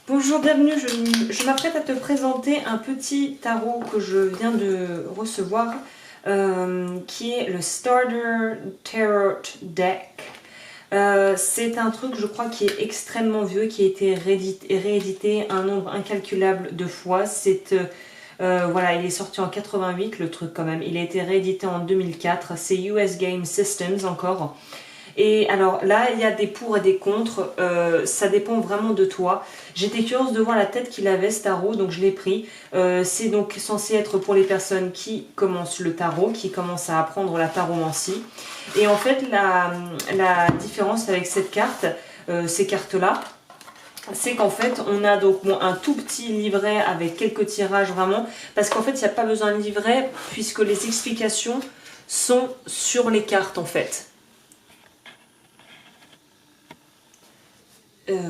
Bonjour, bienvenue. Je m'apprête à te présenter un petit tarot que je viens de recevoir, qui est le Starter Tarot Deck. C'est un truc, je crois, qui est extrêmement vieux, qui a été réédité un nombre incalculable de fois. Voilà, il est sorti en 88, le truc quand même. Il a été réédité en 2004. C'est US Game Systems encore. Et alors là, il y a des pour et des contre, ça dépend vraiment de toi. J'étais curieuse de voir la tête qu'il avait ce tarot, donc je l'ai pris. C'est donc censé être pour les personnes qui commencent le tarot, qui commencent à apprendre la taromancie. Et en fait, la différence avec cette carte, ces cartes-là, c'est qu'en fait on a donc un tout petit livret avec quelques tirages vraiment, parce qu'en fait il n'y a pas besoin de livret puisque les explications sont sur les cartes en fait.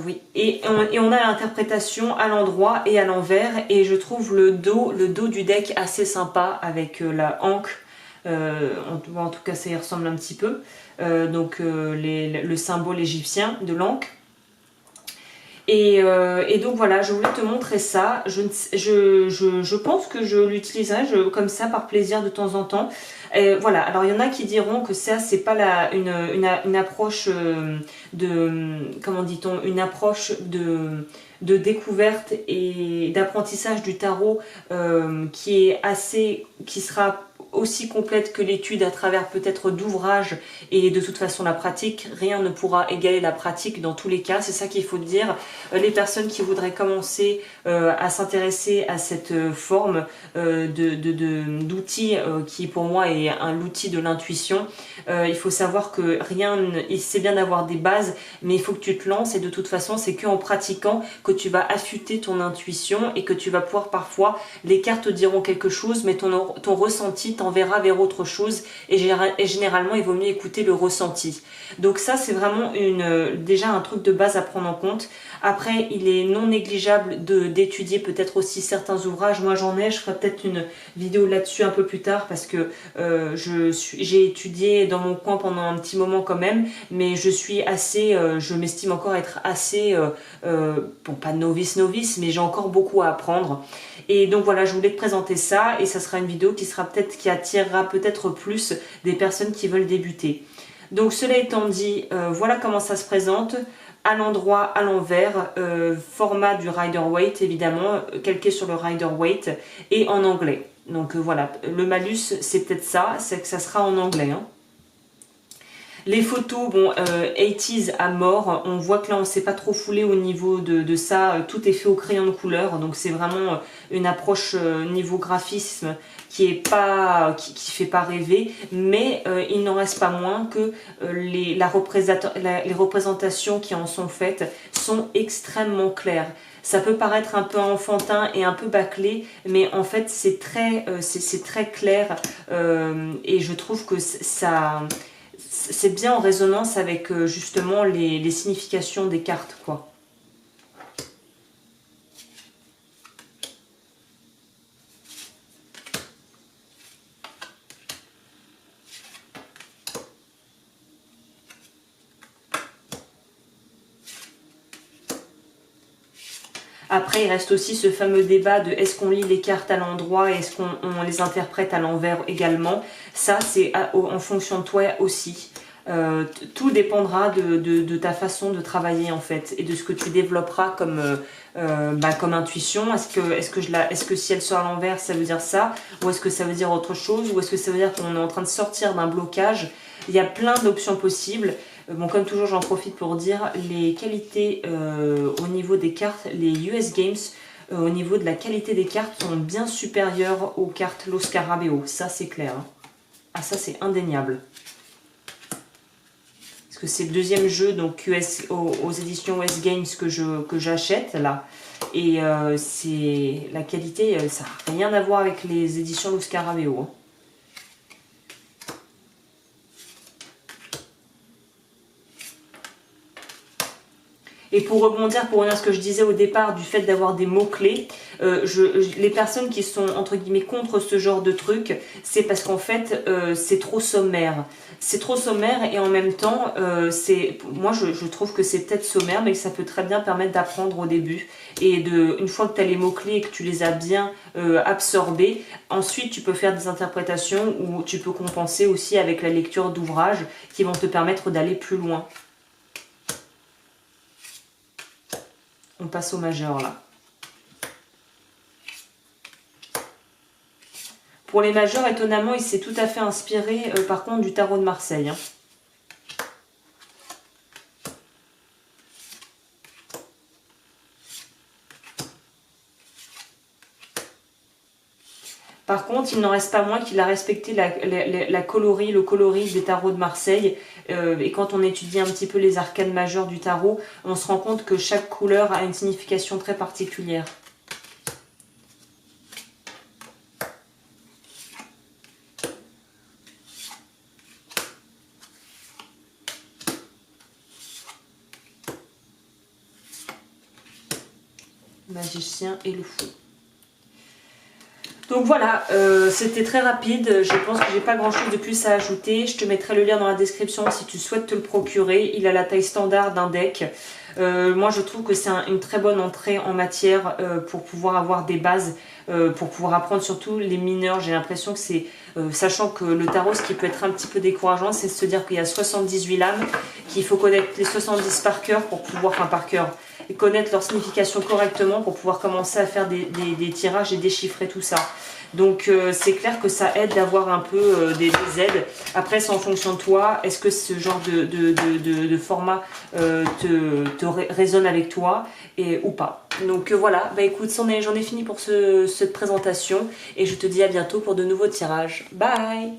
Oui, et on a l'interprétation à l'endroit et à l'envers, et je trouve le dos du deck assez sympa avec la hanque, en tout cas ça y ressemble un petit peu, le symbole égyptien de l'anque. Et donc voilà, je voulais te montrer ça. Je pense que je l'utiliserai comme ça par plaisir de temps en temps. Voilà, alors il y en a qui diront que ça c'est pas une approche comment dit-on, une approche de découverte et d'apprentissage du tarot qui sera aussi complète que l'étude à travers peut-être d'ouvrages, et de toute façon la pratique, rien ne pourra égaler la pratique dans tous les cas, c'est ça qu'il faut dire. Les personnes qui voudraient commencer à s'intéresser à cette forme d'outil qui pour moi est l'outil de l'intuition, il faut savoir que c'est bien d'avoir des bases, mais il faut que tu te lances, et de toute façon c'est qu'en pratiquant que tu vas affûter ton intuition et que tu vas pouvoir, parfois les cartes te diront quelque chose mais ton ressenti t'enverra vers autre chose, et généralement il vaut mieux écouter le ressenti. Donc ça c'est vraiment déjà un truc de base à prendre en compte. Après il est non négligeable d'étudier peut-être aussi certains ouvrages. Moi j'en ai, je ferai peut-être une vidéo là-dessus un peu plus tard, parce que j'ai étudié dans mon coin pendant un petit moment quand même, mais je m'estime encore être assez, bon pas novice, mais j'ai encore beaucoup à apprendre. Et donc voilà, je voulais te présenter ça, et ça sera une vidéo qui attirera peut-être plus des personnes qui veulent débuter. Donc cela étant dit, voilà comment ça se présente. À l'endroit, à l'envers, format du Rider-Waite évidemment, calqué sur le Rider-Waite, et en anglais. Donc voilà, le malus c'est peut-être ça, c'est que ça sera en anglais, hein. Les photos, bon, 80s à mort, on voit que là on s'est pas trop foulé au niveau de ça, tout est fait au crayon de couleur, donc c'est vraiment une approche niveau graphisme qui fait pas rêver, mais il n'en reste pas moins que les représentations qui en sont faites sont extrêmement claires. Ça peut paraître un peu enfantin et un peu bâclé, mais en fait c'est très clair, et je trouve que c'est bien en résonance avec justement les significations des cartes, quoi. Après, il reste aussi ce fameux débat de est-ce qu'on lit les cartes à l'endroit et est-ce qu'on les interprète à l'envers également. Ça, c'est en fonction de toi aussi. Tout dépendra de ta façon de travailler en fait, et de ce que tu développeras comme intuition. Est-ce que si elle sort à l'envers, ça veut dire ça, ou est-ce que ça veut dire autre chose, ou est-ce que ça veut dire qu'on est en train de sortir d'un blocage? Il y a plein d'options possibles. Bon, comme toujours, j'en profite pour dire les qualités au niveau des cartes, les US Games, au niveau de la qualité des cartes, sont bien supérieures aux cartes Los Scarabeo. Ça, c'est clair, hein. Ah, ça, c'est indéniable. Parce que c'est le deuxième jeu donc aux éditions US Games que j'achète là. Et la qualité, ça n'a rien à voir avec les éditions Los Scarabeo, hein. Et pour rebondir, pour revenir à ce que je disais au départ du fait d'avoir des mots-clés, les personnes qui sont entre guillemets contre ce genre de truc, c'est parce qu'en fait c'est trop sommaire. C'est trop sommaire et en même temps, moi je trouve que c'est peut-être sommaire, mais que ça peut très bien permettre d'apprendre au début. Et une fois que tu as les mots-clés et que tu les as bien absorbés, ensuite tu peux faire des interprétations ou tu peux compenser aussi avec la lecture d'ouvrages qui vont te permettre d'aller plus loin. On passe au majeur là. Pour les majeurs, étonnamment, il s'est tout à fait inspiré par contre du tarot de Marseille. Hein. Par contre, il n'en reste pas moins qu'il a respecté le coloris des tarots de Marseille. Et quand on étudie un petit peu les arcanes majeures du tarot, on se rend compte que chaque couleur a une signification très particulière. Magicien et le fou. Donc voilà, c'était très rapide, je pense que j'ai pas grand chose de plus à ajouter. Je te mettrai le lien dans la description si tu souhaites te le procurer. Il a la taille standard d'un deck. Moi je trouve que c'est une très bonne entrée en matière pour pouvoir avoir des bases, pour pouvoir apprendre surtout les mineurs. J'ai l'impression que c'est, sachant que le tarot, ce qui peut être un petit peu décourageant, c'est de se dire qu'il y a 78 lames, qu'il faut connaître les 70 par cœur pour pouvoir, enfin par cœur, et connaître leur signification correctement pour pouvoir commencer à faire des tirages et déchiffrer tout ça. Donc c'est clair que ça aide d'avoir un peu des aides. Après c'est en fonction de toi, est-ce que ce genre de format résonne avec toi ou pas. Donc voilà, bah écoute, j'en ai fini pour cette présentation et je te dis à bientôt pour de nouveaux tirages. Bye!